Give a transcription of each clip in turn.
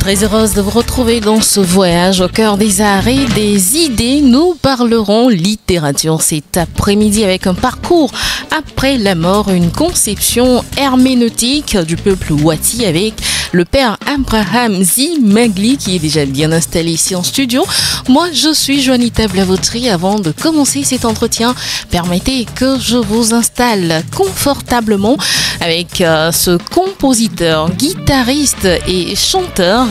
Très heureuse de vous retrouver dans ce voyage au cœur des arts et des idées. Nous parlerons littérature cet après-midi avec un parcours après la mort, une conception herméneutique du peuple Wati avec le père Abraham Zimagli qui est déjà bien installé ici en studio. Moi, je suis Juanita Blavotri. Avant de commencer cet entretien, permettez que je vous installe confortablement avec ce compositeur, guitariste et chanteur.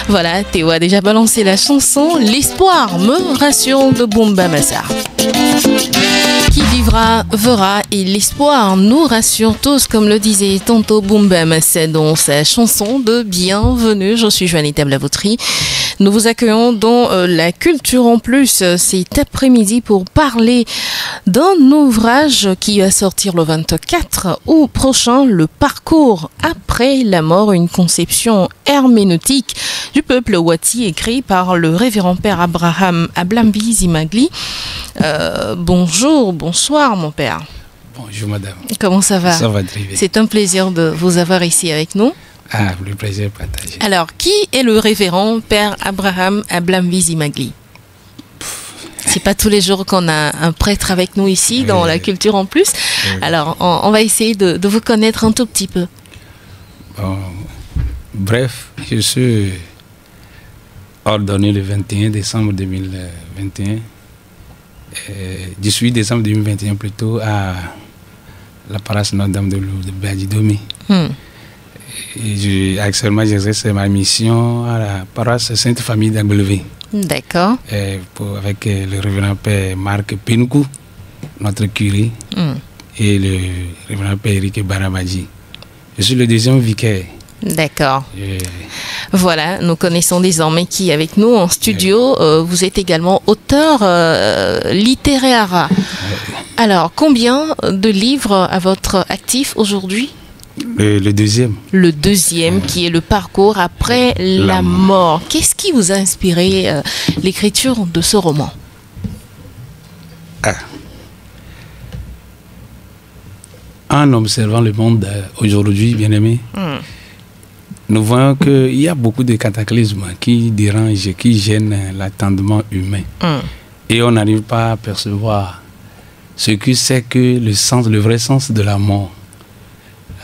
Voilà, Théo a déjà balancé la chanson L'espoir me rassure de Boumba Massar. Qui vivra, verra, et l'espoir nous rassure tous, comme le disait tantôt Boumba Massar dans sa chanson de Bienvenue. Je suis Juanita Blavotri. Nous vous accueillons dans la Culture en Plus cet après-midi pour parler d'un ouvrage qui va sortir le 24 août prochain, le parcours après la mort, une conception herméneutique du peuple Wati, écrit par le révérend père Abraham Ablambi Zimagli. Bonjour, bonsoir mon père. Bonjour madame. Comment ça va? Ça va très bien. C'est un plaisir de vous avoir ici avec nous. Ah, le plaisir partagé. Alors, qui est le révérend père Abraham Ablambi Zimagli? C'est pas tous les jours qu'on a un prêtre avec nous ici dans la Culture en Plus. Alors, on va essayer de vous connaître un tout petit peu. Bon, bref, je suis ordonné le 21 décembre 2021. 18 décembre 2021 plutôt à la paroisse Notre-Dame de Lourdes de Badidomi. Actuellement, j'exerce ma mission à la paroisse Sainte Famille d'Agbelevé. D'accord. Avec le révérend père Marc Pinkou, notre curé, et le révérend père Eric Barabadji. Je suis le deuxième vicaire. D'accord. Voilà, nous connaissons désormais qui est avec nous en studio. Vous êtes également auteur littéraire. Alors, combien de livres à votre actif aujourd'hui? Le deuxième. Le deuxième, qui est le parcours après la mort. Qu'est-ce qui vous a inspiré l'écriture de ce roman? En observant le monde aujourd'hui, bien-aimé, nous voyons qu'il y a beaucoup de cataclysmes qui dérangent, qui gênent l'attendement humain. Et on n'arrive pas à percevoir ce que c'est que le vrai sens de la mort.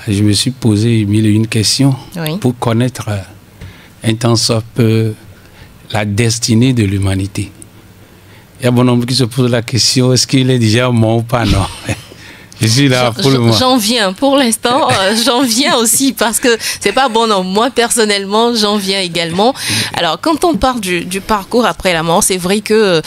Je me suis posé mille et une questions pour connaître un tant soit peu la destinée de l'humanité. Il y a bon nombre qui se posent la question, est-ce qu'il est déjà mort ou pas? Non. Je suis là pour le moment. J'en viens. Pour l'instant, j'en viens aussi parce que c'est pas bon. Non, moi personnellement, j'en viens également. Alors, quand on parle du parcours après la mort, c'est vrai que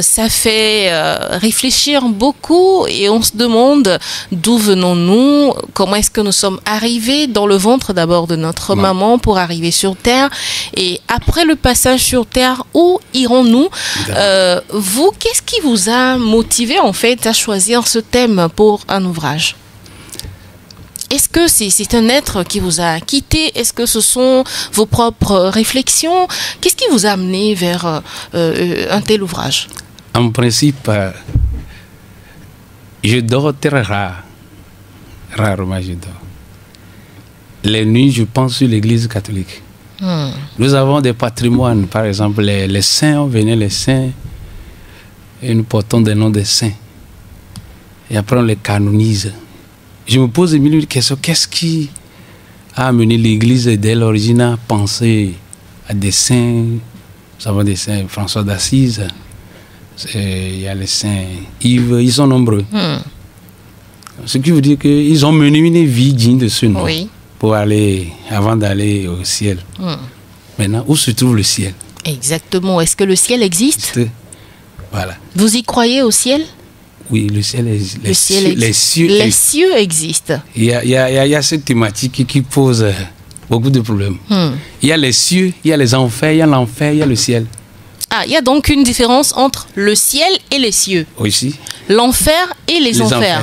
ça fait réfléchir beaucoup et on se demande d'où venons-nous, comment est-ce que nous sommes arrivés dans le ventre d'abord de notre maman pour arriver sur Terre, et après le passage sur Terre, où irons-nous? Vous, qu'est-ce qui vous a motivé en fait à choisir ce thème pour un ouvrage? Est-ce que c'est un être qui vous a quitté? Est-ce que ce sont vos propres réflexions? Qu'est-ce qui vous a amené vers un tel ouvrage? En principe, je dors très rarement je dors. Les nuits, je pense sur l'Église catholique. Nous avons des patrimoines, par exemple, les saints, on venait les saints, et nous portons des noms des saints. Et après, on les canonise. Je me pose mille questions. Qu'est-ce qui a amené l'Église dès l'origine à penser à des saints? Nous avons des saints François d'Assise, il y a les saints Yves, ils sont nombreux. Ce qui veut dire qu'ils ont mené une vie digne de ce nom pour aller, avant d'aller au ciel. Maintenant, où se trouve le ciel? Exactement. Est-ce que le ciel existe? Voilà. Vous y croyez au ciel? Oui, le ciel existe. Les cieux existent. Il y a cette thématique qui pose beaucoup de problèmes. Il y a les cieux, il y a les enfers, il y a l'enfer, il y a le ciel. Ah, il y a donc une différence entre le ciel et les cieux. Oui. L'enfer et les enfers.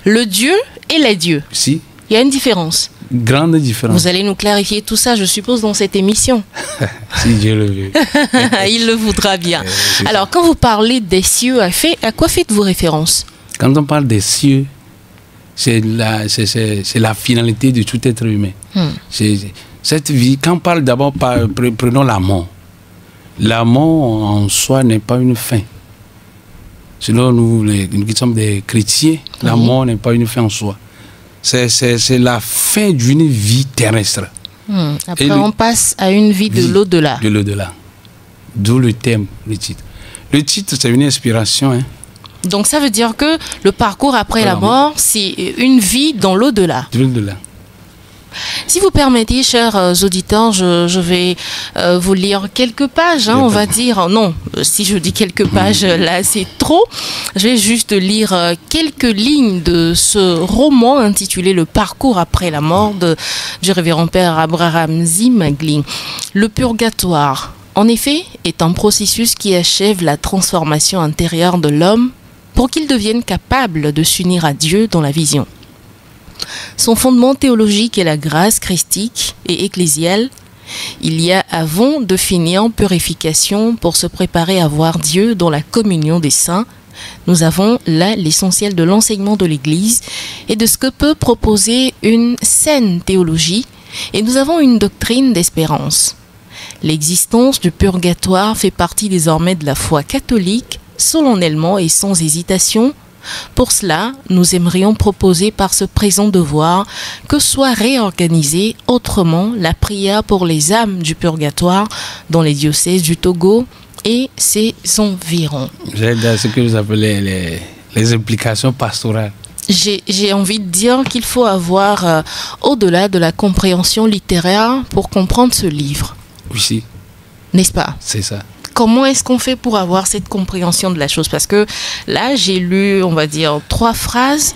Le Dieu et les dieux. Si. Il y a une différence. Grande différence. Vous allez nous clarifier tout ça, je suppose, dans cette émission. Si Dieu le veut. Il le voudra bien. Alors, quand vous parlez des cieux, à quoi faites-vous référence? Quand on parle des cieux, c'est la finalité de tout être humain. Cette vie, quand on parle d'abord, prenons la mort. La mort en soi n'est pas une fin. Selon nous, qui sommes des chrétiens, la mort n'est pas une fin en soi. C'est la fin d'une vie terrestre. Après, on passe à une vie de l'au-delà. De l'au-delà. D'où le thème, le titre. Le titre, c'est une inspiration. Hein. Donc, ça veut dire que le parcours après la mort, c'est une vie dans l'au-delà. De l'au-delà. Si vous permettez, chers auditeurs, je vais vous lire quelques pages, on va dire. Non, si je dis quelques pages, là, c'est trop. Je vais juste lire quelques lignes de ce roman intitulé « Le parcours après la mort » du révérend père Abraham Zimagli. Le purgatoire, en effet, est un processus qui achève la transformation intérieure de l'homme pour qu'il devienne capable de s'unir à Dieu dans la vision. Son fondement théologique est la grâce christique et ecclésiale. Il y a avant de finir purification pour se préparer à voir Dieu dans la communion des saints. Nous avons là l'essentiel de l'enseignement de l'Église et de ce que peut proposer une saine théologie, et nous avons une doctrine d'espérance. L'existence du purgatoire fait partie désormais de la foi catholique, solennellement et sans hésitation. Pour cela, nous aimerions proposer par ce présent devoir que soit réorganisée autrement la prière pour les âmes du purgatoire dans les diocèses du Togo et ses environs. J'ai ce que vous appelez les implications pastorales. J'ai envie de dire qu'il faut avoir au-delà de la compréhension littéraire pour comprendre ce livre. Oui. N'est-ce pas? C'est ça. Comment est-ce qu'on fait pour avoir cette compréhension de la chose? Parce que là, j'ai lu, on va dire, 3 phrases,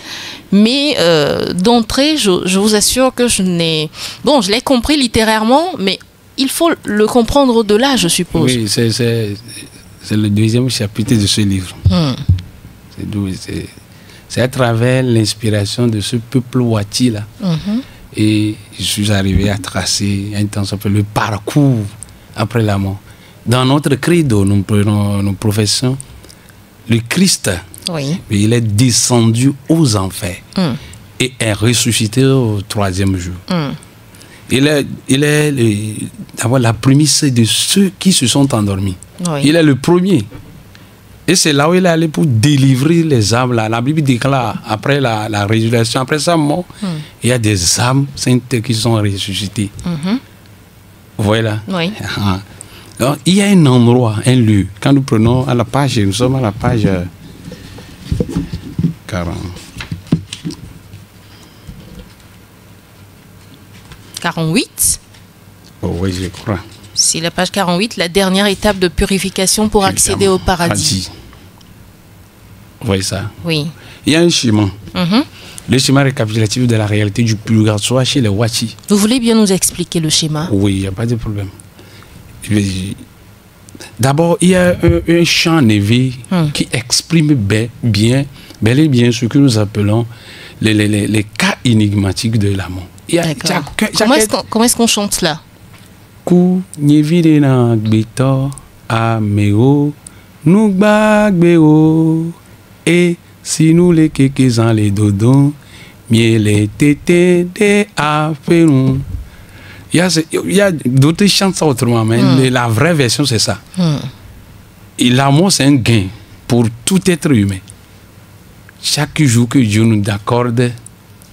mais d'entrée, je vous assure que je l'ai compris littérairement, mais il faut le comprendre au-delà, je suppose. Oui, c'est le deuxième chapitre de ce livre. C'est à travers l'inspiration de ce peuple Wati-là. Et je suis arrivé à tracer un temps s'appelle le parcours après la mort. Dans notre credo, nous professons le Christ. Oui. Il est descendu aux enfers et est ressuscité au 3e jour. Il est d'abord la prémisse de ceux qui se sont endormis. Oui. Il est le premier. Et c'est là où il est allé pour délivrer les âmes. Là. La Bible déclare, après la résurrection, après sa mort, il y a des âmes saintes qui sont ressuscitées. Voilà. Oui. Alors, il y a un endroit, un lieu. Quand nous prenons à la page, nous sommes à la page 40. 48. Oh, oui, je crois. C'est la page 48, la dernière étape de purification pour accéder au paradis. Vous voyez ça? Oui. Il y a un schéma. Le schéma récapitulatif de la réalité du purgatoire chez les Wati. Vous voulez bien nous expliquer le schéma? Oui, il n'y a pas de problème. D'abord, il y a un champ élevé qui exprime bel et bien ce que nous appelons les cas énigmatiques de l'amour. Comment est-ce qu'on chante cela? Ku nyevide na gbeto ameo nugbagbeo et si nous les kekezan les dodons miele tete de aferun. Il y a d'autres chants ça autrement, mais la vraie version c'est ça. Et l'amour c'est un gain pour tout être humain. Chaque jour que Dieu nous accorde,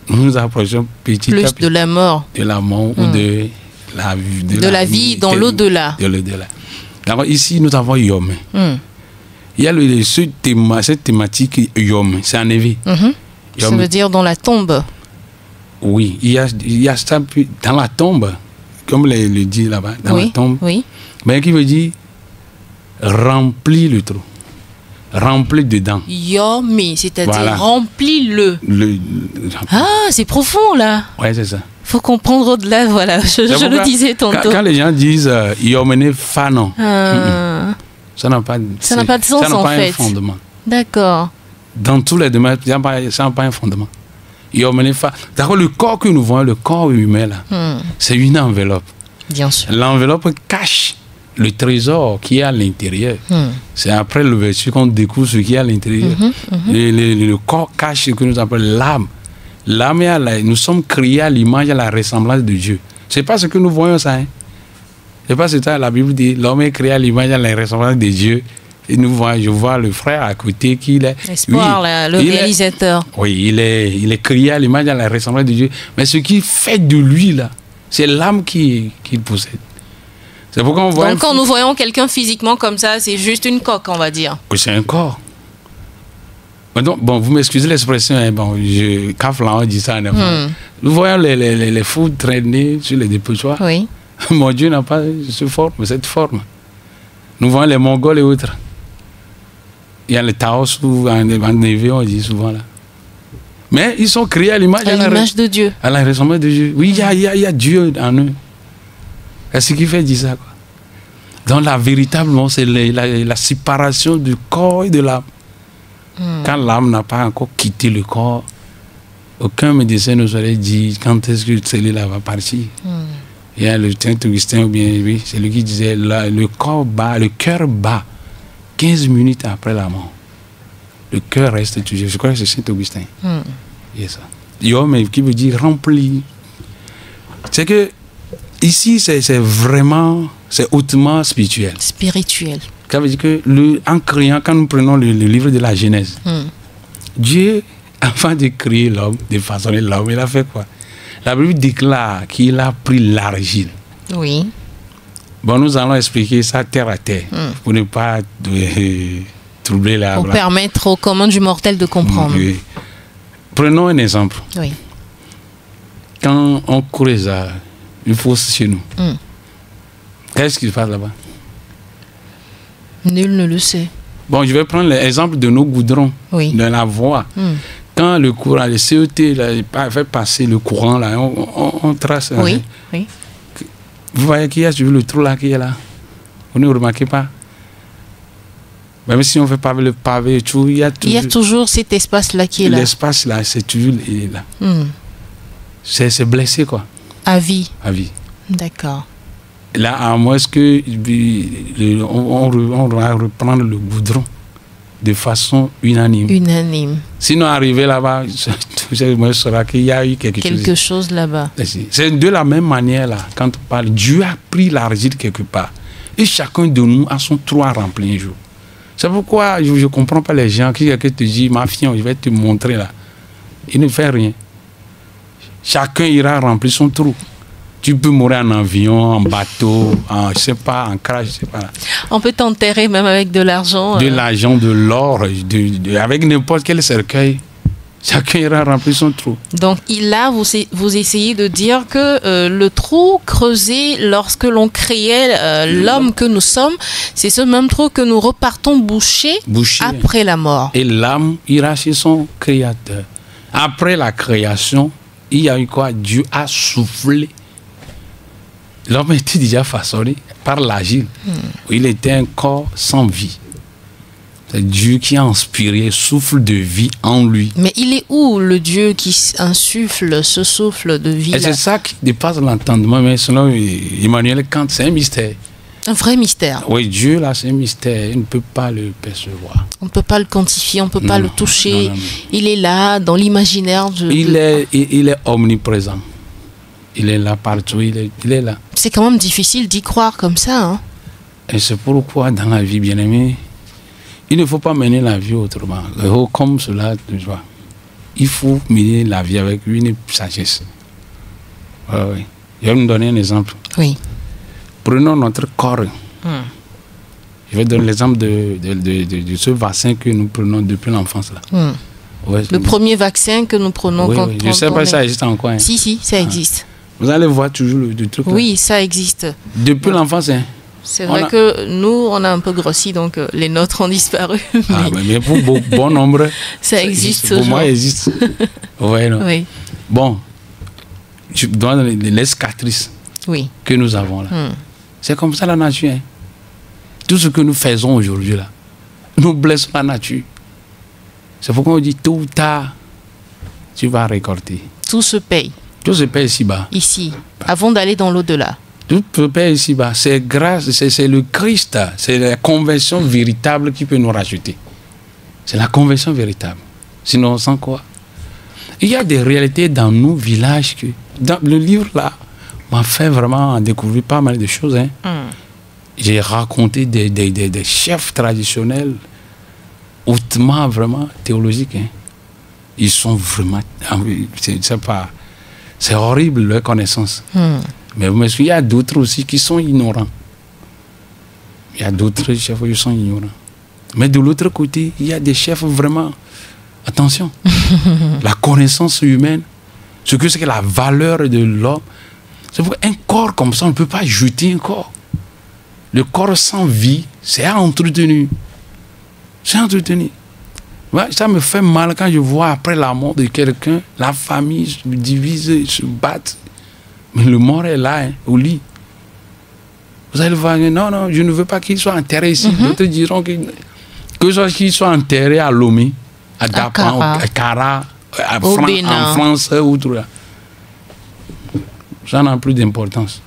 nous nous approchons petit à petit de la mort. De la mort ou de la vie dans l'au-delà. De l'au-delà. Alors ici, nous avons Yom. Il y a cette thématique Yom, c'est en éveil. Ça veut dire dans la tombe. Oui, il y a ça dans la tombe, comme le dit là-bas, dans la tombe. Oui. Mais qui veut dire remplis le trou. Remplis dedans. Yomi, c'est-à-dire remplis-le. Ah, c'est profond là. Oui, c'est ça. Faut comprendre au-delà, voilà. Je le disais tantôt. Quand les gens disent Yomene Fanon, ça n'a pas de sens, ça n'a pas un fondement. D'accord. Dans tous les domaines, ça n'a pas un fondement. D'accord, le corps que nous voyons, le corps humain, là, c'est une enveloppe. Bien sûr. L'enveloppe cache le trésor qui est à l'intérieur. C'est après l'ouverture qu'on découvre ce qui est à l'intérieur. Le corps cache ce que nous appelons l'âme. L'âme, nous sommes créés à l'image et à la ressemblance de Dieu. C'est pas ce que nous voyons, ça. Hein. C'est pas ce que la Bible dit. L'homme est créé à l'image et à la ressemblance de Dieu. Et je vois le frère à côté qui est... Espoir, oui, le réalisateur. Oui, il est créé à l'image et à la ressemblance de Dieu. Mais ce qui fait de lui, là, c'est l'âme qu'il possède. C'est pourquoi on voit... Donc quand nous voyons quelqu'un physiquement comme ça, c'est juste une coque, on va dire. Oui, c'est un corps. Donc, bon, vous m'excusez l'expression, hein, bon, on dit ça. Nous voyons les fous traîner sur les dépotoirs. Oui. Mon Dieu n'a pas cette forme. Nous voyons les Mongols et autres. Il y a les Taos ou en Névé, on dit souvent là. Mais ils sont créés à l'image de Dieu. À la ressemblance de Dieu. Oui, il y a Dieu en eux. C'est ce qui fait dire ça, quoi. Donc, véritablement, c'est la séparation du corps et de l'âme. Quand l'âme n'a pas encore quitté le corps, aucun médecin ne saurait dire quand est-ce que celle-là va partir. Il y a le Saint-Augustin, ou bien, oui, c'est lui qui disait le cœur bat 15 minutes après la mort. Le cœur reste toujours. Je crois que c'est Saint-Augustin. Il y a ça. Mais qui veut dire rempli. C'est que ici, c'est vraiment, c'est hautement spirituel. Spirituel. Ça veut dire que en créant, quand nous prenons le livre de la Genèse, Dieu, avant de créer l'homme, de façonner l'homme, il a fait quoi? La Bible déclare qu'il a pris l'argile. Oui. Bon, nous allons expliquer ça terre à terre, pour ne pas troubler la... Pour permettre au commun du mortel de comprendre. Oui. Prenons un exemple. Oui. Quand on creuse une fosse chez nous, qu'est-ce qui se passe là-bas? Nul ne le sait. Bon, je vais prendre l'exemple de nos goudrons, de la voie. Quand le courant, le CET, là, fait passer le courant, là, on trace. Oui, oui. Vous voyez qu'il y a sur le trou là qui est là. Vous ne remarquez pas? Même si on fait pas le pavé et tout, il y a toujours cet espace-là qui est là. L'espace là, c'est toujours il est là. C'est blessé, quoi. À vie. À vie. D'accord. Là, à moins que on va reprendre le goudron de façon unanime. Unanime. Sinon, arrivé là-bas, je saurai qu'il y a eu quelque chose là-bas. C'est de la même manière, là, quand on parle, Dieu a pris l'argile quelque part. Et chacun de nous a son trou à remplir un jour. C'est pourquoi je ne comprends pas les gens qui te disent, ma fille, je vais te montrer là. Il ne fait rien. Chacun ira remplir son trou. Tu peux mourir en avion, en bateau, je sais pas, en crash, je sais pas. On peut t'enterrer même avec de l'argent. De l'argent, de l'or, avec n'importe quel cercueil. Chacun ira remplir son trou. Donc là, vous essayez de dire que le trou creusé lorsque l'on créait l'homme que nous sommes, c'est ce même trou que nous repartons boucher après la mort. Et l'âme ira chez son créateur. Après la création, il y a eu quoi? Dieu a soufflé. L'homme était déjà façonné par l'argile. Il était un corps sans vie. C'est Dieu qui a inspiré souffle de vie en lui. Mais il est où le Dieu qui insuffle ce souffle de vie? Et c'est ça qui dépasse l'entendement. Mais selon Emmanuel Kant, c'est un mystère. Un vrai mystère. Oui, Dieu, là, c'est un mystère. Il ne peut pas le percevoir. On ne peut pas le quantifier, on ne peut pas le toucher. Non. Il est là, dans l'imaginaire. Il est omniprésent. Il est là partout, il est là. C'est quand même difficile d'y croire comme ça. Hein? Et c'est pourquoi dans la vie, bien aimé, il ne faut pas mener la vie autrement. Comme cela, tu vois. Il faut mener la vie avec une sagesse. Oui. Je vais vous donner un exemple. Oui. Prenons notre corps. Je vais donner l'exemple de ce vaccin que nous prenons depuis l'enfance. Ouais, le premier vaccin que nous prenons quand je ne sais pas si ça existe encore. Hein. Si, ça existe. Vous allez voir toujours le truc. Oui, là. Ça existe. Depuis l'enfance, hein. C'est vrai que nous, on a un peu grossi, donc les nôtres ont disparu. Mais pour bon nombre, ça existe pour moi, ça existe. Ouais, non. Oui. Bon, je donne les cicatrices que nous avons là. C'est comme ça la nature. Hein. Tout ce que nous faisons aujourd'hui là, nous blessons la nature. C'est pourquoi on dit tôt ou tard, tu vas récolter. Tout se paye. Tout se paye ici-bas. Ici, avant d'aller dans l'au-delà. Tout se paye ici-bas. C'est grâce, c'est le Christ, c'est la conversion véritable qui peut nous racheter. C'est la conversion véritable. Sinon, sans quoi? Il y a des réalités dans nos villages que, dans le livre là, m'a fait vraiment découvrir pas mal de choses. Hein. J'ai raconté des chefs traditionnels hautement vraiment théologiques. Hein. Ils sont vraiment... C'est horrible leur connaissance. Mais il y a d'autres aussi qui sont ignorants. Il y a d'autres chefs qui sont ignorants. Mais de l'autre côté, il y a des chefs vraiment... Attention, la connaissance humaine, ce que c'est que la valeur de l'homme. C'est pour un corps comme ça, on ne peut pas jeter un corps. Le corps sans vie, c'est entretenu. C'est entretenu. Ouais, ça me fait mal quand je vois après la mort de quelqu'un, la famille se divise, se battre. Mais le mort est là, hein, au lit. Vous allez voir, non, je ne veux pas qu'il soit enterré ici. D'autres diront qu'il soit enterré à Lomé, à Dapan, à Cara, en France, outre là. Ça n'a plus d'importance.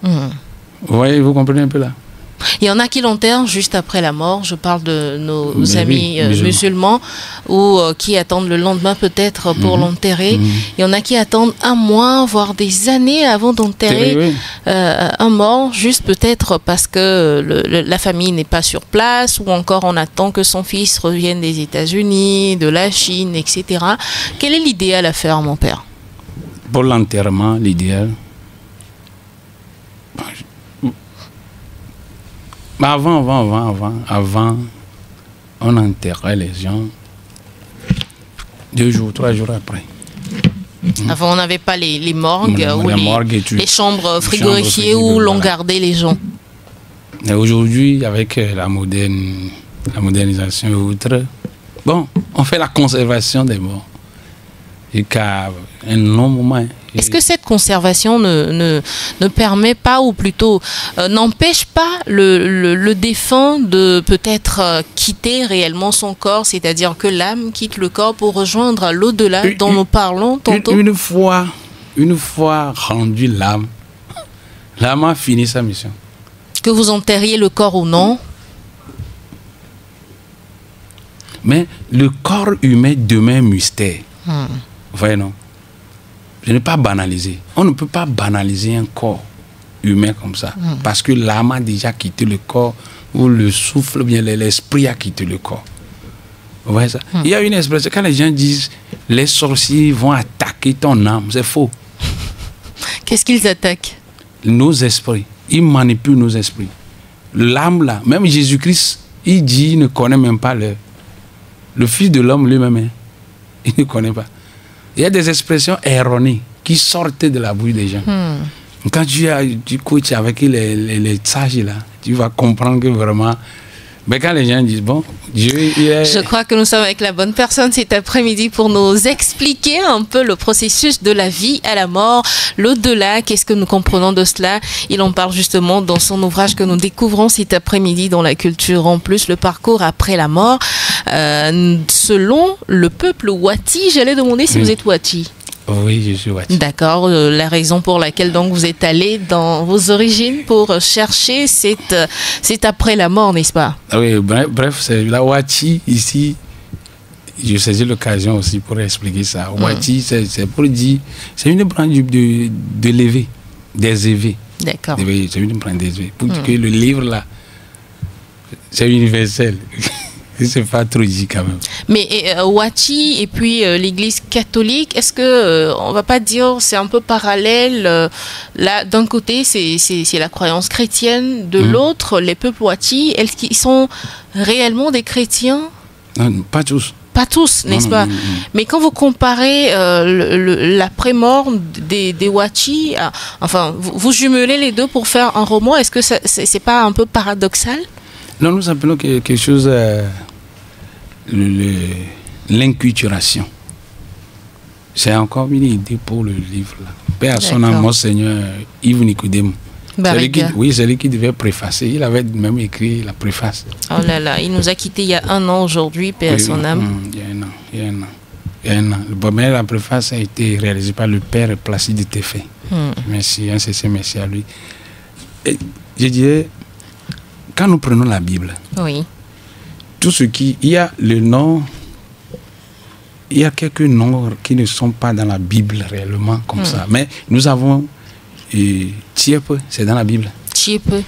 Vous voyez, vous comprenez un peu là? Il y en a qui l'enterrent juste après la mort. Je parle de nos amis musulmans ou qui attendent le lendemain peut-être pour l'enterrer. Il y en a qui attendent un mois, voire des années avant d'enterrer un mort, juste peut-être parce que la famille n'est pas sur place ou encore on attend que son fils revienne des États-Unis, de la Chine, etc. Quel est l'idéal à faire, mon père? Pour l'enterrement, l'idéal... Avant, on enterrait les gens 2 jours, 3 jours après. Avant, on n'avait pas les morgues ou les chambres frigorifiées où l'on gardait les gens. Et aujourd'hui, avec la modernisation et autres, bon, on fait la conservation des morts. Jusqu'à un long moment. Est-ce que cette conservation ne permet pas, ou plutôt n'empêche pas le défunt de peut-être quitter réellement son corps, c'est-à-dire que l'âme quitte le corps pour rejoindre l'au-delà dont nous parlons tantôt? Une fois rendue l'âme a fini sa mission. Que vous enterriez le corps ou non? Mais le corps humain demeure mystère. Vous voyez, non? Je ne pas banaliser. On ne peut pas banaliser un corps humain comme ça. Parce que l'âme a déjà quitté le corps, ou le souffle, bien l'esprit a quitté le corps. Vous voyez ça? Il y a une expression, quand les gens disent les sorciers vont attaquer ton âme, c'est faux. Qu'est-ce qu'ils attaquent? Nos esprits. Ils manipulent nos esprits. L'âme là, même Jésus-Christ, il dit, il ne connaît même pas l'heure. Le Fils de l'homme lui-même, hein, il ne connaît pas. Il y a des expressions erronées qui sortent de la bouche des gens. Quand tu coaches avec les sages là, tu vas comprendre que vraiment... Mais quand les gens disent, bon, Dieu, il est... Je crois que nous sommes avec la bonne personne cet après-midi pour nous expliquer un peu le processus de la vie à la mort, l'au-delà, qu'est-ce que nous comprenons de cela. Il en parle justement dans son ouvrage que nous découvrons cet après-midi dans la culture en plus, le parcours après la mort. Selon le peuple Wati, j'allais demander si vous êtes Wati. Oui, je suis Wati. D'accord. La raison pour laquelle donc vous êtes allé dans vos origines pour chercher c'est après la mort, n'est-ce pas? Oui, bref, c'est la Wati ici. Je saisis l'occasion aussi pour expliquer ça. Wati, c'est pour dire, c'est une branche de l'éveil, des éveils. D'accord. C'est une branche des éveils. Pour dire que le livre là, c'est universel. C'est pas trop dit quand même. Mais Wati et puis l'Église catholique, est-ce que on va pas dire c'est un peu parallèle? Là, d'un côté, c'est la croyance chrétienne, de l'autre, les peuples Wati, est-ce qu'ils sont réellement des chrétiens? Non, pas tous. Pas tous, n'est-ce pas? Mais quand vous comparez l'après-mort des Wati, enfin, vous jumelez les deux pour faire un roman, est-ce que c'est pas un peu paradoxal? Non, nous appelons quelque chose l'inculturation. C'est encore une idée pour le livre là. Paix à son âme, Monseigneur Yves Nicodème. C'est lui qui devait préfacer. Il avait même écrit la préface. Oh là là, il nous a quittés il y a 1 an aujourd'hui, paix à son âme. Il y a un an. Mais la préface a été réalisée par le père Placide Teffé. Merci, merci à lui. Et je dirais, quand nous prenons la Bible, tout ce qui... Il y a le nom... Il y a quelques noms qui ne sont pas dans la Bible réellement comme ça. Mais nous avons et Tiepe, c'est dans la Bible. Tiepe,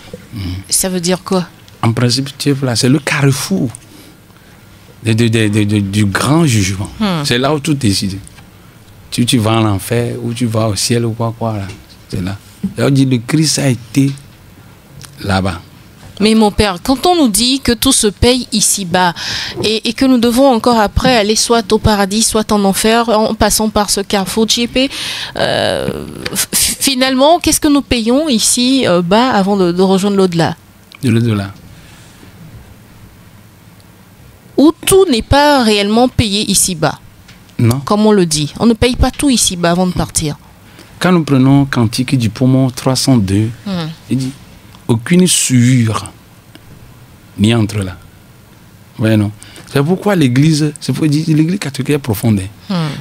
ça veut dire quoi? En principe, Tiepe, là, c'est le carrefour du grand jugement. C'est là où tout est décidé. Tu vas en enfer ou tu vas au ciel ou quoi, là. C'est là. Et on dit le Christ a été là-bas. Mais mon père, quand on nous dit que tout se paye ici-bas et que nous devons encore après aller soit au paradis, soit en enfer, en passant par ce carrefour Tiepe, finalement, qu'est-ce que nous payons ici bas avant de rejoindre l'au-delà? De l'au-delà. Où tout n'est pas réellement payé ici-bas. Non. Comme on le dit. On ne paye pas tout ici-bas avant de partir. Quand nous prenons Cantique du Poumon 302, il dit aucune souillure ni entre là. Ouais, non. C'est pourquoi l'Église, l'Église catholique est profonde.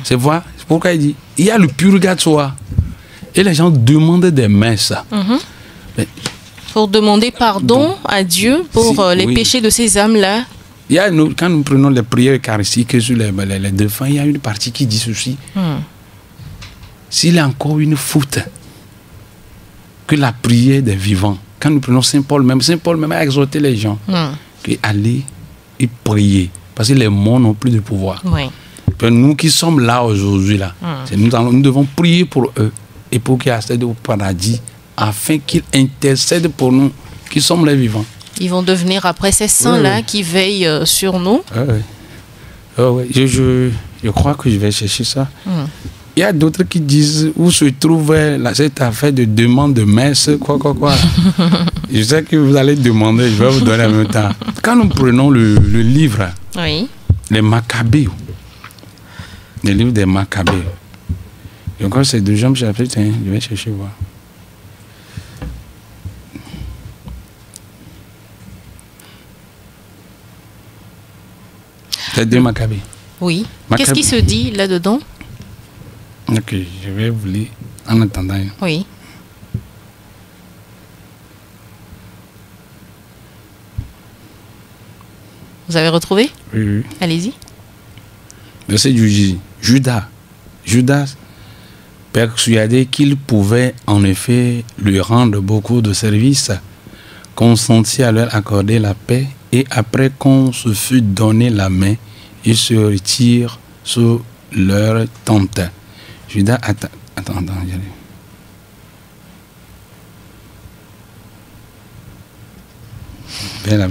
C'est pourquoi il dit il y a le purgatoire. Et les gens demandent des messes. Pour demander pardon à Dieu pour les péchés de ces âmes-là. Quand nous prenons les prières eucharistiques sur les défunts, il y a une partie qui dit ceci. S'il y a encore une faute que la prière des vivants, quand nous prenons Saint Paul même a exhorté les gens qu'aller et prier. Parce que les morts n'ont plus de pouvoir. Nous qui sommes là aujourd'hui, là, nous devons prier pour eux et pour qu'ils accèdent au paradis afin qu'ils intercèdent pour nous qui sommes les vivants. Ils vont devenir après ces saints-là qui veillent sur nous. Je crois que je vais chercher ça. Il y a d'autres qui disent où se trouve cette affaire de demande de messe, quoi. Je sais que vous allez demander, je vais vous donner en même temps. Quand nous prenons le livre, les Maccabées, le livre des Maccabées, je crois que c'est 2 chapitre, je vais chercher voir. C'est 2 Maccabées. Oui. Qu'est-ce qui se dit là-dedans? Ok, je vais vous lire en attendant. Oui. Vous avez retrouvé? Oui. Allez-y. Verset du Judas, persuadé qu'il pouvait en effet lui rendre beaucoup de services, consentit à leur accorder la paix et après qu'on se fut donné la main, il se retire sous leur tente. Judas, attends, j'allais. Viens là.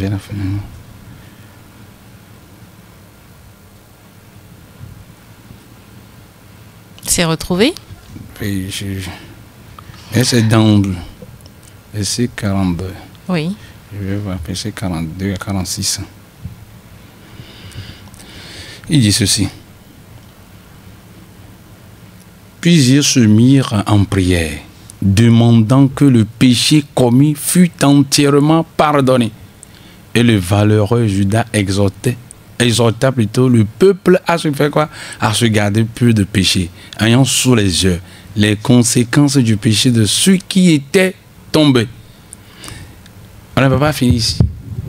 C'est retrouvé? Et c'est dans verset 42. Oui. Je vais voir verset 42 à 46. Il dit ceci. Puis ils se mirent en prière, demandant que le péché commis fût entièrement pardonné. Et le valeureux Judas exhorta plutôt le peuple à se faire quoi? À se garder pur de péché, ayant sous les yeux les conséquences du péché de ceux qui étaient tombés. On ne peut pas finir ici.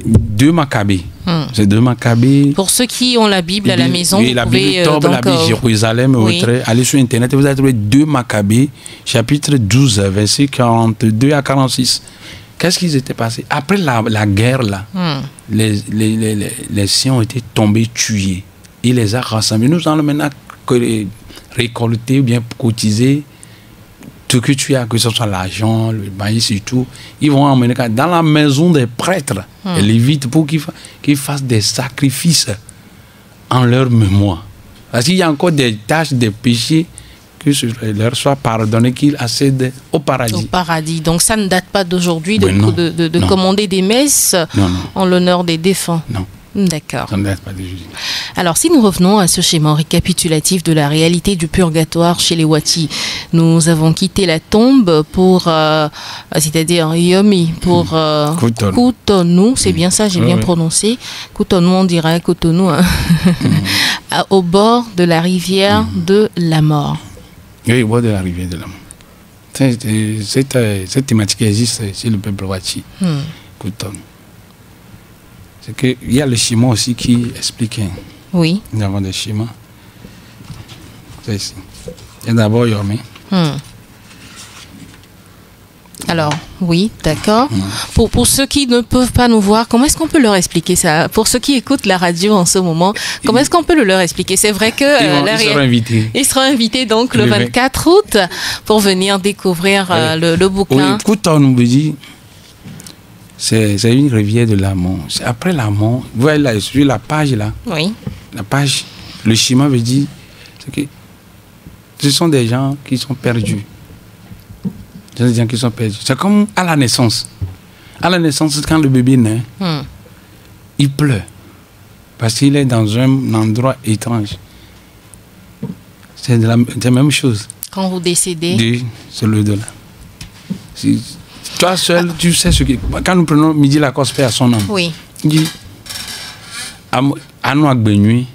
2 Maccabées. C'est 2 Maccabées. Pour ceux qui ont la Bible à la maison, oui, la Bible tombe, la Bible Jérusalem, allez sur Internet, vous allez trouver 2 Maccabées, chapitre 12, verset 42 à 46. Qu'est-ce qui s'était passé? Après la guerre, là, les siens ont été tombés, tués. Il les a rassemblés. Nous allons maintenant récolter ou bien cotiser tout que tu as, que ce soit l'argent, le maïs et tout. Ils vont emmener dans la maison des prêtres, les Lévites, pour qu'ils fassent des sacrifices en leur mémoire. Parce qu'il y a encore des tâches, des péchés que leur soit pardonné, qu'ils accèdent au paradis. Au paradis. Donc ça ne date pas d'aujourd'hui de commander des messes en l'honneur des défunts. Non. D'accord. Ça ne date pas d'aujourd'hui. Alors si nous revenons à ce schéma récapitulatif de la réalité du purgatoire chez les Wati, nous avons quitté la tombe pour, c'est-à-dire Yomi, pour Cotonou, c'est bien ça, j'ai bien prononcé. Cotonou, on dirait Cotonou, hein. Au bord de la rivière de la mort. Oui, au bord de la rivière de la mort. Cette thématique existe chez le peuple Wati. Cotonou. C'est qu'il y a le schéma aussi qui explique. Oui. Nous avons des schémas. C'est ici. Il y a d'abord Yomi. Alors, oui, d'accord. Pour ceux qui ne peuvent pas nous voir, comment est-ce qu'on peut leur expliquer ça? Pour ceux qui écoutent la radio en ce moment, comment est-ce qu'on peut leur expliquer? C'est vrai que ils seront invités. Ils seront invités donc le 24 août pour venir découvrir le bouquin. Oui, écoute, on nous dit, c'est une rivière de l'amour. Après l'amour, vous voyez là, sur la page là, oui. La page, le schéma veut dire que ce sont des gens qui sont perdus. Ce sont des gens qui sont perdus. C'est comme à la naissance. À la naissance, quand le bébé naît, il pleure. Parce qu'il est dans un endroit étrange. C'est la même chose. Quand vous décédez. C'est le delà. Toi seul, tu sais ce que. Quand nous prenons Midi Lacoste, paix à son âme. Oui. Il dit Anu agbenui,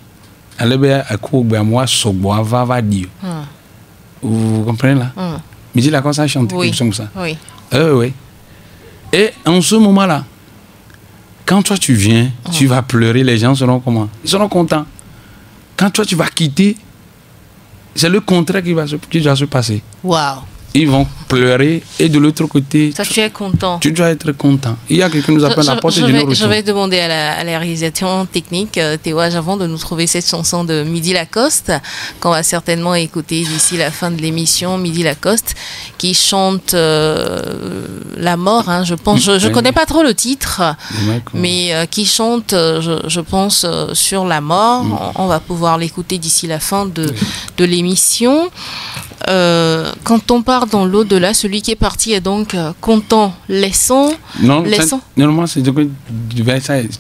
alebe akogbe moi sogbo va dire. Vous comprenez là? Midi Lacoste a chanté comme ça. Oui. Oui. Et en ce moment-là, quand toi tu viens, tu vas pleurer, les gens seront comment? Ils seront contents. Quand toi tu vas quitter, c'est le contraire qui va se passer. Waouh. Ils vont pleurer et de l'autre côté, ça, tu es content. Tu dois être content. Il y a quelqu'un qui nous appelle à la porte de nos Je vais demander à la réalisation technique, Théouage, avant de nous trouver cette chanson de Midi Lacoste, qu'on va certainement écouter d'ici la fin de l'émission, Midi Lacoste, qui chante la mort, hein, je pense. Je ne connais pas trop le titre, mais qui chante, je pense, sur la mort. On va pouvoir l'écouter d'ici la fin de l'émission. Quand on part dans l'au-delà, celui qui est parti est donc content. Laissons. Normalement, c'est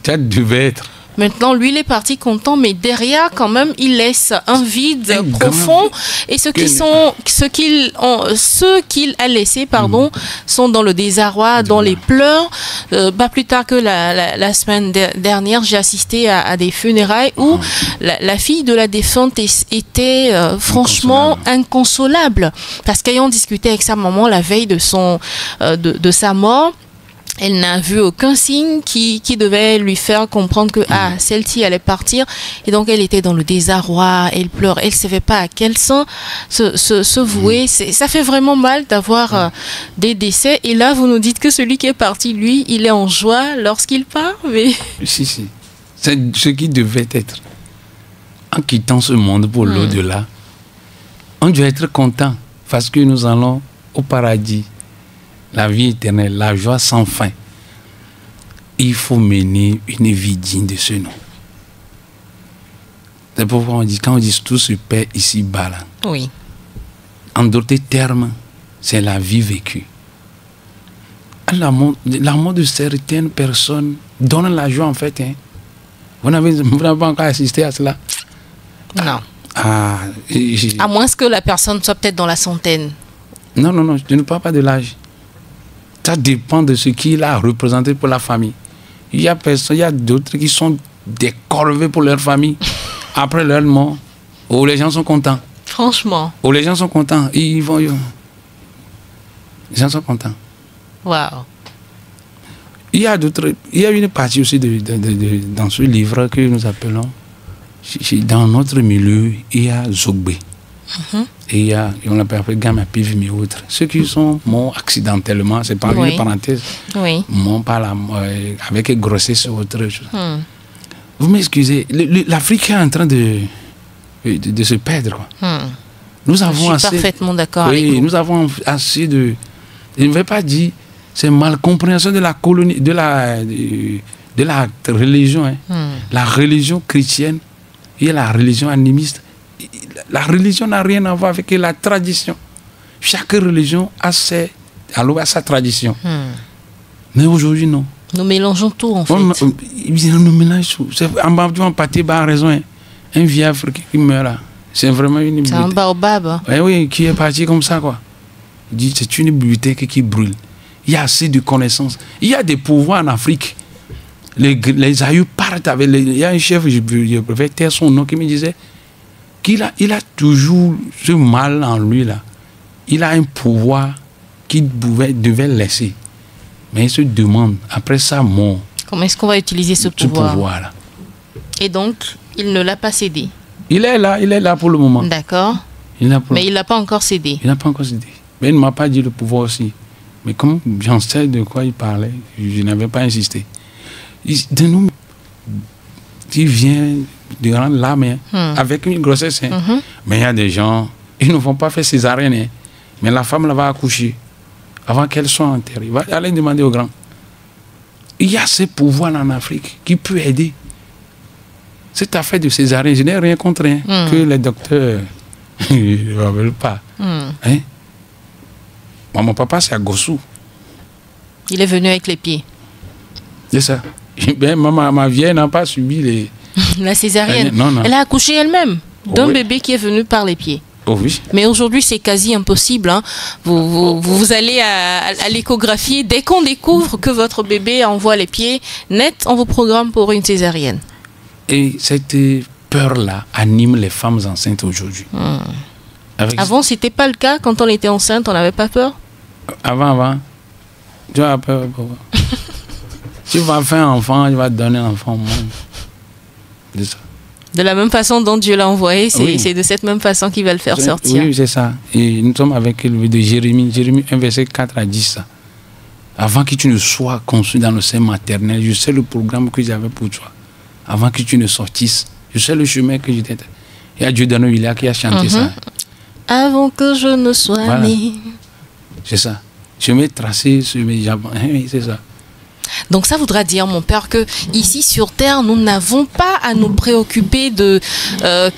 ça devait être. Maintenant, lui, il est parti content, mais derrière, quand même, il laisse un vide profond. Et ceux qu'il a laissés, sont dans le désarroi, dans les pleurs. Pas plus tard que la semaine dernière, j'ai assisté à des funérailles où la fille de la défunte était franchement inconsolable. Parce qu'ayant discuté avec sa maman la veille de sa mort, elle n'a vu aucun signe qui devait lui faire comprendre que celle-ci allait partir. Et donc, elle était dans le désarroi, elle pleure, elle ne savait pas à quel sein se vouer. Ça fait vraiment mal d'avoir des décès. Et là, vous nous dites que celui qui est parti, lui, il est en joie lorsqu'il part. Mais... Si. C'est ce qui devait être. En quittant ce monde pour l'au-delà, on doit être content parce que nous allons au paradis. La vie éternelle, la joie sans fin. Il faut mener une vie digne de ce nom. C'est pourquoi on dit, quand on dit tout se perd ici-bas, là. Oui. En d'autres termes, c'est la vie vécue. L'amour de certaines personnes donne la joie, en fait. Hein. Vous n'avez pas encore assisté à cela? Non. À moins que la personne soit peut-être dans la centaine. Non, je ne parle pas de l'âge. Ça dépend de ce qu'il a représenté pour la famille. Il y a d'autres qui sont des corvées pour leur famille. Après leur mort, où les gens sont contents. Franchement. Où les gens sont contents. Les gens sont contents. Waouh. Il y a une partie aussi dans ce livre que nous appelons, dans notre milieu, il y a Zogbe. Et on l'appelle Gamma Pivim et autres. Ceux qui sont morts accidentellement, c'est pas une parenthèse, morts avec grossesse ou autre chose. Vous m'excusez, l'Afrique est en train de se perdre. Nous avons Je suis parfaitement d'accord avec vous. Nous avons assez de... Je ne vais pas dire, c'est mal compréhension de la colonie, de la religion. Hein. La religion chrétienne et la religion animiste. La religion n'a rien à voir avec la tradition. Chaque religion a sa tradition. Mais aujourd'hui, non. Nous mélangeons tout, en fait. Nous mélangeons tout. En partie, a raison. Hein. Un vieil Africain qui meurt là. C'est vraiment une bibliothèque. C'est un baobab. Oui, qui est parti comme ça, quoi. Il dit, c'est une bibliothèque qui brûle. Il y a assez de connaissances. Il y a des pouvoirs en Afrique. Les aïeux partent avec... Il y a un chef, je préfère taire son nom, qui me disait qu'il a toujours ce mal en lui, là. Il a un pouvoir qu'il devait laisser. Mais il se demande, après sa mort... Comment est-ce qu'on va utiliser ce pouvoir là. Et donc, il ne l'a pas cédé. Il est là pour le moment. D'accord. Mais il n'a pas encore cédé. Il n'a pas encore cédé. Mais il ne m'a pas dit le pouvoir aussi. Mais comme j'en sais de quoi il parlait, je n'avais pas insisté. De nous, tu viens de rendre l'âme avec une grossesse. Mais il y a des gens, ils ne vont pas faire césarienne. Hein. Mais la femme là va accoucher. Avant qu'elle soit enterrée, il va aller demander aux grands. Il y a ce pouvoir en Afrique qui peut aider. Cette affaire de césarienne, je n'ai rien contre rien. Que les docteurs ne veulent pas. Hein? Moi, mon papa, c'est à Gossou. Il est venu avec les pieds. C'est ça. Ben, ma vieille n'a pas subi les... La césarienne. Non. Elle a accouché elle-même d'un bébé qui est venu par les pieds. Oh oui. Mais aujourd'hui, c'est quasi impossible. Hein. Vous allez à l'échographie. Dès qu'on découvre que votre bébé envoie les pieds net, on vous programme pour une césarienne. Et cette peur-là anime les femmes enceintes aujourd'hui. Avant, ce n'était pas le cas. Quand on était enceinte, on n'avait pas peur. Avant. Tu as peur. Tu vas faire un enfant, tu vas te donner un enfant au monde. C'est ça. De la même façon dont Dieu l'a envoyé, c'est de cette même façon qu'il va le faire sortir. Oui, c'est ça. Et nous sommes avec le de Jérémie 1, verset 4 à 10. Ça. Avant que tu ne sois conçu dans le sein maternel, je sais le programme que j'avais pour toi. Avant que tu ne sortisses, je sais le chemin que j'étais. Il y a Dieu dans nos villages qui a chanté ça. Avant que je ne sois né. C'est ça. Chemin tracé, c'est ça. Donc ça voudra dire, mon père, que ici sur Terre, nous n'avons pas à nous préoccuper de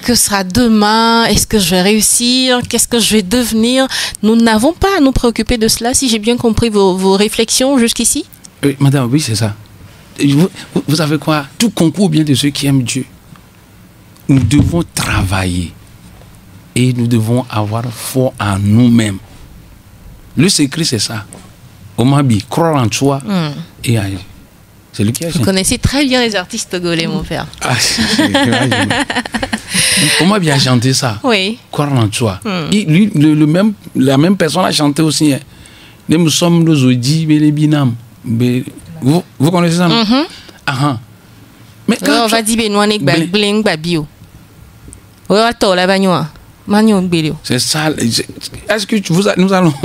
que sera demain, est-ce que je vais réussir, qu'est-ce que je vais devenir. Nous n'avons pas à nous préoccuper de cela, si j'ai bien compris vos réflexions jusqu'ici. Oui, madame, oui, c'est ça. Vous savez quoi? Tout concourt bien de ceux qui aiment Dieu. Nous devons travailler et nous devons avoir foi en nous-mêmes. Le secret, c'est ça. Omabi, croire en toi et agir. C'est lui qui a chanté. Vous connaissez très bien les artistes togolais, mon père. Omabi a chanté ça. Oui. Croire en toi. Lui, la même personne a chanté aussi. Hein. Nous sommes nos audits, les binam. Vous connaissez ça? Mais quand on va dire Benoît Bling Babio. C'est ça. Est-ce que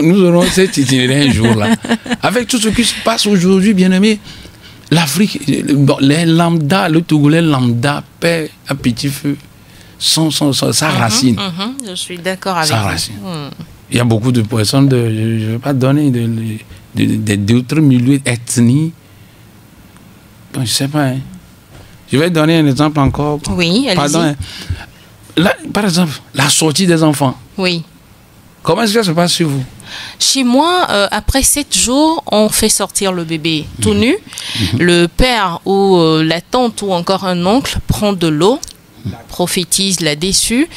nous aurons cet itinéraire un jour là? Avec tout ce qui se passe aujourd'hui, bien aimé, l'Afrique, les lambda, le Togolais lambda perd à petit feu sa racine. Je suis d'accord avec vous. Sa racine. Il y a beaucoup de personnes, je ne vais pas donner d'autres milieux ethniques. Bon, je ne sais pas. Hein. Je vais donner un exemple encore. Oui, allez-y. Pardon. Hein. Là, par exemple, la sortie des enfants. Oui. Comment est-ce que ça se passe chez vous? Chez moi, après 7 jours, on fait sortir le bébé tout nu. Le père ou la tante ou encore un oncle prend de l'eau, prophétise là-dessus,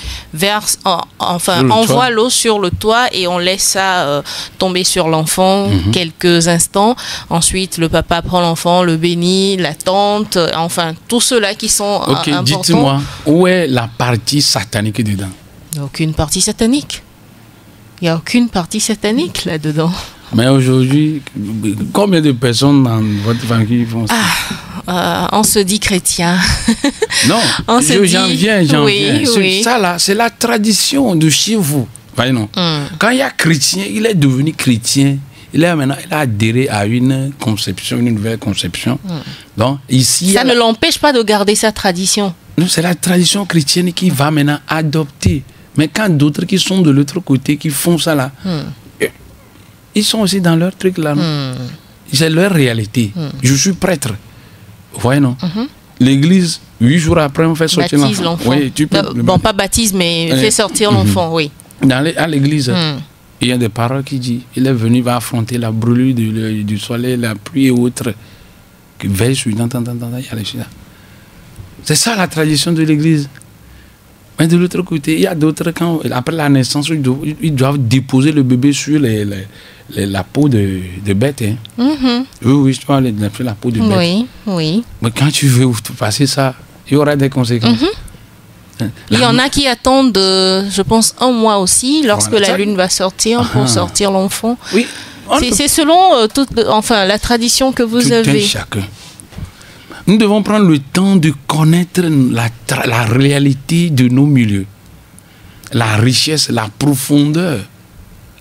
envoie l'eau sur le toit et on laisse ça tomber sur l'enfant quelques instants. Ensuite, le papa prend l'enfant, le bénit, la tante, enfin, tous ceux-là qui sont importants. Dites-moi, où est la partie satanique dedans? Il n'y a aucune partie satanique. Il n'y a aucune partie satanique là-dedans. Mais aujourd'hui, combien de personnes dans votre famille font ça? On se dit chrétien. Non, j'en viens. Ça là, c'est la tradition de chez vous. Voyez, non? Quand il y a chrétien, il est devenu chrétien. Il a adhéré à une conception, une nouvelle conception. Donc, ici, ça ne l'empêche pas de garder sa tradition. Non, c'est la tradition chrétienne qui va maintenant adopter. Mais quand d'autres qui sont de l'autre côté, qui font ça là, ils sont aussi dans leur truc là. C'est leur réalité. Je suis prêtre. Vous voyez, non? L'église, 8 jours après, on fait sortir l'enfant. Oui, bon, pas baptise, mais fait sortir l'enfant, oui. À l'église, il y a des paroles qui disent, il est venu, va affronter la brûlure du soleil, la pluie et autres. Qui veille sur c'est ça la tradition de l'église. Mais de l'autre côté, il y a d'autres, quand après la naissance, ils doivent déposer le bébé sur la peau de bête. Hein. Oui, je parle de la peau de bête. Oui. Mais quand tu veux passer ça, il y aura des conséquences. Il y en a qui attendent, je pense, 1 mois aussi, lorsque la lune va sortir, pour sortir l'enfant. Oui. C'est selon la tradition que vous avez. Chacun. Nous devons prendre le temps de connaître la réalité de nos milieux, la richesse, la profondeur,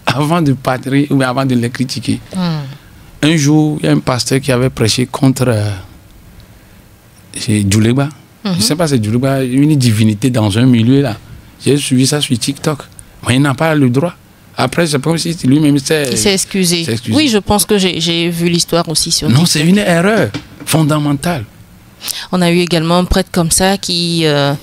avant de partir ou avant de les critiquer. Un jour, il y a un pasteur qui avait prêché contre Djouleba. Je ne sais pas si c'est Djouleba, une divinité dans un milieu là. J'ai suivi ça sur TikTok. Mais il n'a pas le droit. Après, je pense que lui-même il s'est excusé. Oui, je pense que j'ai vu l'histoire aussi sur TikTok. Non, c'est une erreur fondamentale. On a eu également un prêtre comme ça qui a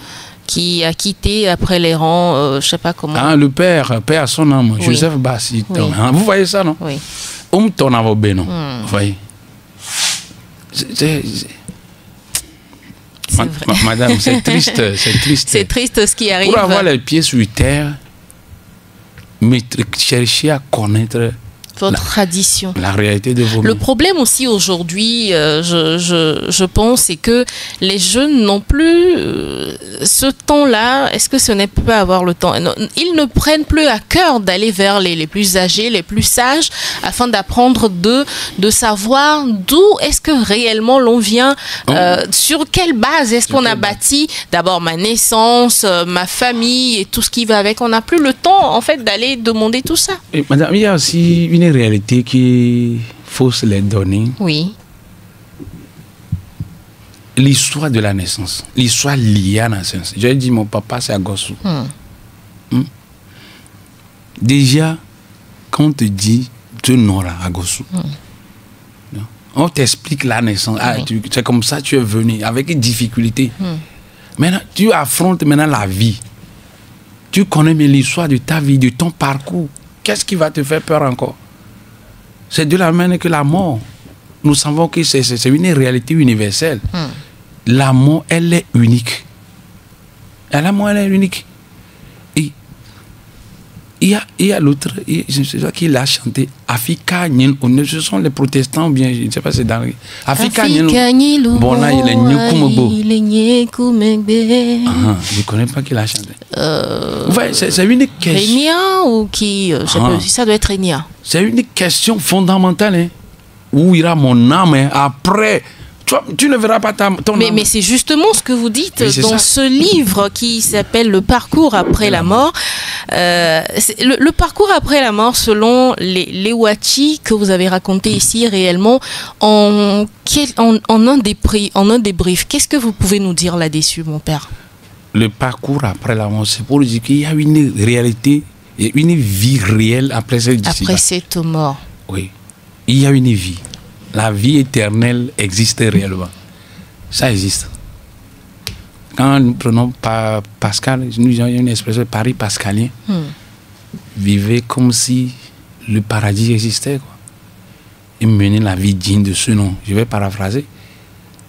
quitté après les rangs, je ne sais pas comment. Ah, le père à son âme, oui. Joseph Bassi. Oui. Vous voyez ça, non? Oui. Vous voyez? Madame, c'est triste, c'est triste. C'est triste ce qui arrive. Pour avoir les pieds sur terre, chercher à connaître votre tradition. La réalité de vos Le problème aussi aujourd'hui, je pense, c'est que les jeunes n'ont plus ce temps-là. Est-ce que ce n'est pas avoir le temps? Ils ne prennent plus à cœur d'aller vers les plus âgés, les plus sages, afin d'apprendre de savoir d'où est-ce que réellement l'on vient, sur quelle base est-ce qu'on a bâti d'abord ma naissance, ma famille et tout ce qui va avec. On n'a plus le temps, en fait, d'aller demander tout ça. Et, madame, il y a aussi une réalité qu'il faut se les donner. Oui. L'histoire de la naissance, l'histoire liée à la naissance. J'ai dit, mon papa, c'est à Gossou. Déjà, quand on te dit, tu n'auras à Gossou, on t'explique la naissance. Ah, c'est comme ça tu es venu, avec une difficulté. Maintenant, tu affrontes maintenant la vie. Tu connais l'histoire de ta vie, de ton parcours. Qu'est-ce qui va te faire peur encore? C'est de la même manière que la mort. Nous savons que c'est une réalité universelle. La mort, elle est unique. La mort, elle est unique. Et il y a l'autre, je ne sais pas qui l'a chanté, Afika Nyen, ce sont les protestants ou bien, je ne sais pas, c'est dans... Afika Nyen, bon là, il est Nyekumobo. Je ne connais pas qui l'a chanté. Ouais, c'est une question... Renia ou qui, je sais pas, ça doit être Renia. C'est une question fondamentale, hein. Où ira mon âme, hein, après... Tu ne verras pas ton âme. Mais c'est justement ce que vous dites dans ce livre qui s'appelle Le parcours après la mort. Le parcours après la mort, selon les Wachi que vous avez raconté ici réellement, en un débrief. Qu'est-ce que vous pouvez nous dire là-dessus, mon père? Le parcours après la mort, c'est pour dire qu'il y a une réalité, une vie réelle après cette mort. Après cette mort. Oui, il y a une vie. La vie éternelle existe réellement. Ça existe. Quand nous prenons Pascal, nous avons une expression Paris pascalien. Vivez comme si le paradis existait, quoi. Et menez la vie digne de ce nom. Je vais paraphraser.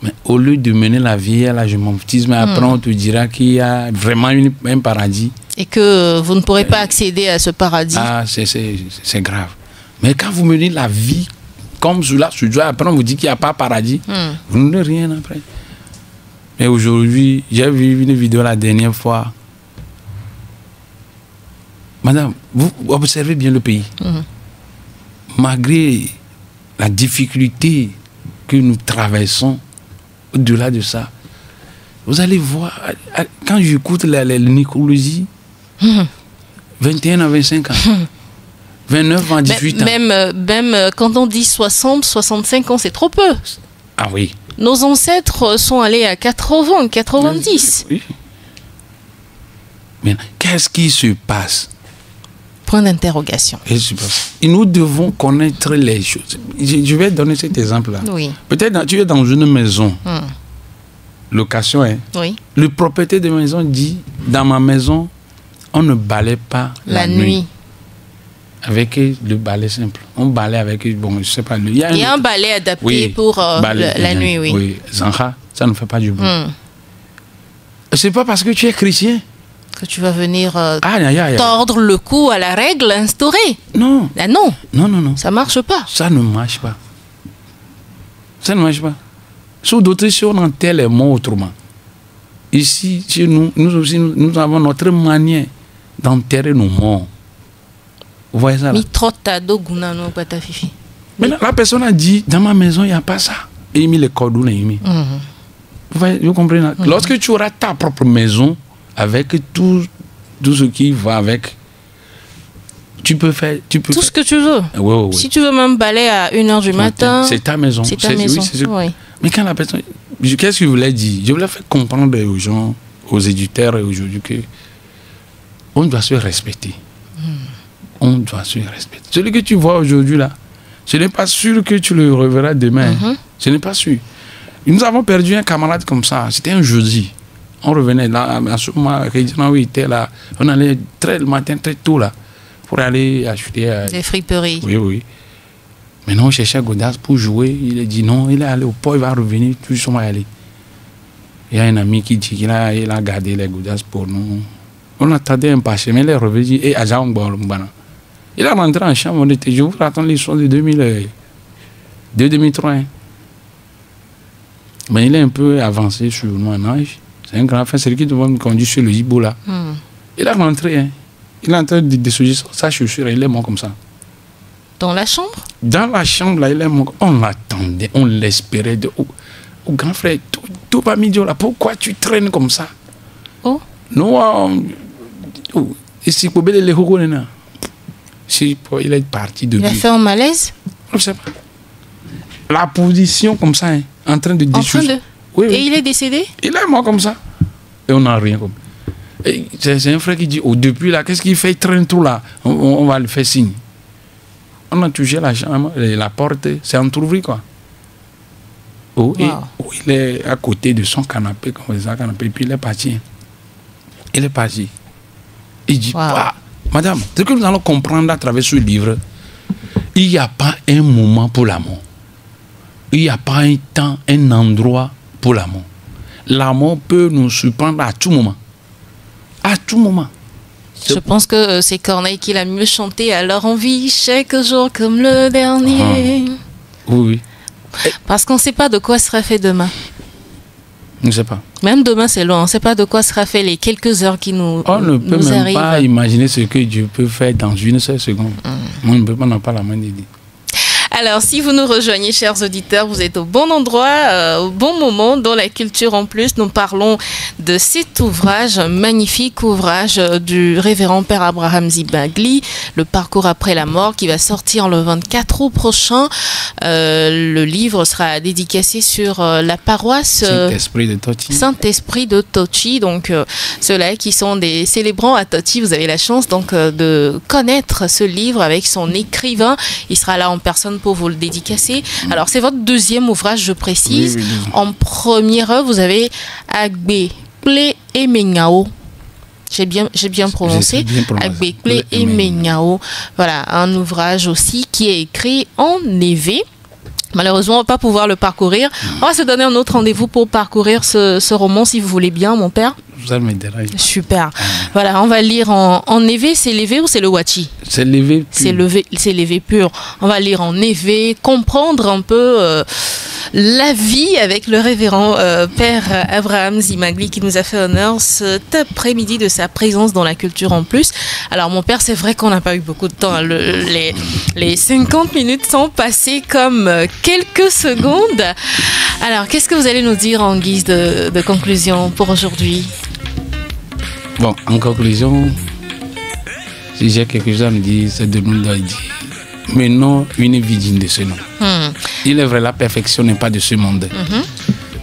Mais au lieu de mener la vie à la jumentisme, après on te dira qu'il y a vraiment un paradis. Et que vous ne pourrez pas accéder à ce paradis. Ah, c'est grave. Mais quand vous menez la vie comme cela, après on vous dit qu'il n'y a pas paradis, vous n'avez rien après. Mais aujourd'hui, j'ai vu une vidéo la dernière fois. Madame, vous observez bien le pays. Malgré la difficulté que nous traversons, au-delà de ça, vous allez voir, quand j'écoute la gynécologie, 21 à 25 ans. 29 ans, 18 ans. Même quand on dit 60, 65 ans, c'est trop peu. Ah oui. Nos ancêtres sont allés à 80, 90. Oui. Mais qu'est-ce qui se passe? Point d'interrogation. Et nous devons connaître les choses. Je vais donner cet exemple-là. Oui. Peut-être tu es dans une maison. Location, hein? Oui. Le propriétaire de la maison dit, dans ma maison, on ne balaie pas la nuit. Avec le balai simple. On balaie avec, bon, je sais pas. Il y a un balai adapté pour la nuit, oui. Oui, Zanha, ça ne fait pas du bruit. C'est pas parce que tu es chrétien que tu vas venir tordre le cou à la règle instaurée. Non. Ah non. Non. Ça marche pas. Ça ne marche pas. Ça ne marche pas. Sur d'autres, si on enterre les morts autrement. Ici, chez nous, nous avons notre manière d'enterrer nos morts. Vous voyez ça là? Maintenant, la personne a dit, dans ma maison, il n'y a pas ça. Et il a mis les cordons. Vous comprenez? Lorsque tu auras ta propre maison, avec tout ce qui va avec, Tout ce que tu veux. Oui. Si tu veux même balayer à 1h du matin. C'est ta maison. C'est ta maison. Oui. Mais quand la personne... Qu'est-ce que je voulais dire? Je voulais faire comprendre aux gens, aux éditeurs et aujourd'hui que on doit se respecter. On doit se respecter. Celui que tu vois aujourd'hui là, ce n'est pas sûr que tu le reverras demain. Ce n'est pas sûr. Nous avons perdu un camarade comme ça. C'était un jeudi. On revenait là, à ce moment, il était là. On allait le matin très tôt là pour aller acheter des friperies. Oui. Maintenant, on cherchait Gaudas pour jouer. Il a dit non, il est allé au port, il va revenir, tout le monde va y aller. Il y a un ami qui dit qu'il a gardé les Gaudas pour nous. On attendait un passé, mais il est revenu, il dit, il a rentré en chambre, je vous raconte l'histoire de 2003. Mais il est un peu avancé sur nous en âge. C'est un grand frère, c'est lui qui devait me conduire sur le Ibo là. Il a rentré, il est en train de dessouiller sa chaussure et il est mort comme ça. Dans la chambre? Dans la chambre, là, il est mort. On l'attendait, on l'espérait. Au grand frère, tout va midi là, pourquoi tu traînes comme ça? Oh? Non, ici, pour les Hougouna. Il est parti depuis. Il a fait un malaise? Je ne sais pas. La position comme ça, en train de dessouiller. Oui. Et il est décédé? Il est mort comme ça. Et on n'a rien comme. C'est un frère qui dit, depuis là, qu'est-ce qu'il fait? Il traîne tout là. On va le faire signe. On a touché la chambre, la porte, c'est entrouvert quoi. Il est à côté de son canapé, comme ça, canapé, puis il est parti. Il dit, madame, ce que nous allons comprendre à travers ce livre, il n'y a pas un moment pour l'amour. Il n'y a pas un temps, un endroit pour l'amour. L'amour peut nous surprendre à tout moment. À tout moment. Je pense que c'est Corneille qui l'a mieux chanté. Alors on vit chaque jour comme le dernier. Oui. Parce qu'on ne sait pas de quoi sera fait demain. On ne sait pas. Même demain, c'est loin. On ne sait pas de quoi sera fait les quelques heures qui nous arrivent. On ne peut même pas imaginer ce que Dieu peut faire dans une seule seconde. On ne peut pas, pas la main de Dieu. Alors, si vous nous rejoignez, chers auditeurs, vous êtes au bon endroit, au bon moment. Dans la culture en plus, nous parlons de cet ouvrage, un magnifique ouvrage du révérend Père Abraham Zimagli, Le parcours après la mort, qui va sortir le 24 août prochain. Le livre sera dédicacé sur la paroisse Saint-Esprit de Tochi. Donc, ceux-là qui sont des célébrants à Tochi, vous avez la chance donc de connaître ce livre avec son écrivain. Il sera là en personne pour vous le dédicacer. Alors, c'est votre deuxième ouvrage, je précise. Oui. En première œuvre, vous avez Agbe Ple et Menyao. J'ai bien prononcé. Agbe Ple et Menyao. Voilà, un ouvrage aussi qui est écrit en évé. Malheureusement, on ne va pas pouvoir le parcourir. On va se donner un autre rendez-vous pour parcourir ce roman, si vous voulez bien, mon père. Vous allez m'aider. Super. Voilà, on va lire en évé. C'est l'évé ou c'est le wachi? C'est l'évé pur. C'est l'évé pur. On va lire en évé, comprendre un peu la vie avec le révérend Père Abraham Zimagli qui nous a fait honneur cet après-midi de sa présence dans la culture en plus. Alors, mon père, c'est vrai qu'on n'a pas eu beaucoup de temps. Les 50 minutes sont passées comme quelques secondes. Alors, qu'est-ce que vous allez nous dire en guise de conclusion pour aujourd'hui? Bon, en conclusion, si j'ai quelque chose à me dire, c'est de nous dire, mais non une vie digne de ce nom. Il est vrai, la perfection n'est pas de ce monde.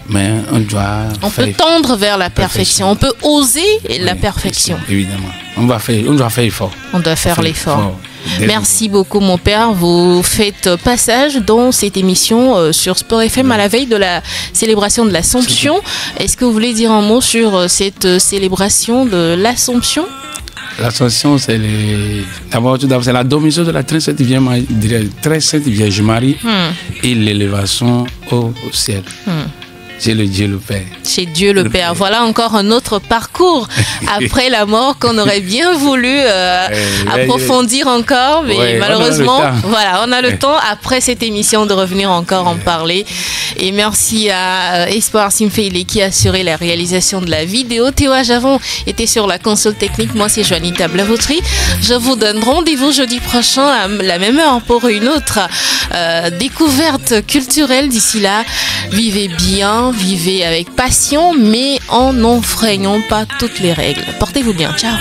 Mais on doit... On peut tendre vers la perfection. On peut oser la perfection. Évidemment. On doit faire l'effort. On doit faire l'effort. Merci beaucoup, mon père. Vous faites passage dans cette émission sur Sport FM à la veille de la célébration de l'Assomption. Est-ce que vous voulez dire un mot sur cette célébration de l'Assomption? L'Assomption, c'est la domination de la très sainte Vierge Marie et l'élévation au ciel. C'est le Dieu le Père. C'est Dieu le Père. Voilà encore un autre parcours après la mort qu'on aurait bien voulu approfondir encore, mais malheureusement, on a le temps après cette émission de revenir encore en parler. Et merci à Espoir Simfeile qui a assuré la réalisation de la vidéo. Théo Javon était sur la console technique. Moi, c'est Joanita Blavoutry. Je vous donne rendez-vous jeudi prochain à la même heure pour une autre découverte culturelle. D'ici là, vivez bien. Vivez avec passion, mais en n'enfreignant pas toutes les règles. Portez-vous bien. Ciao.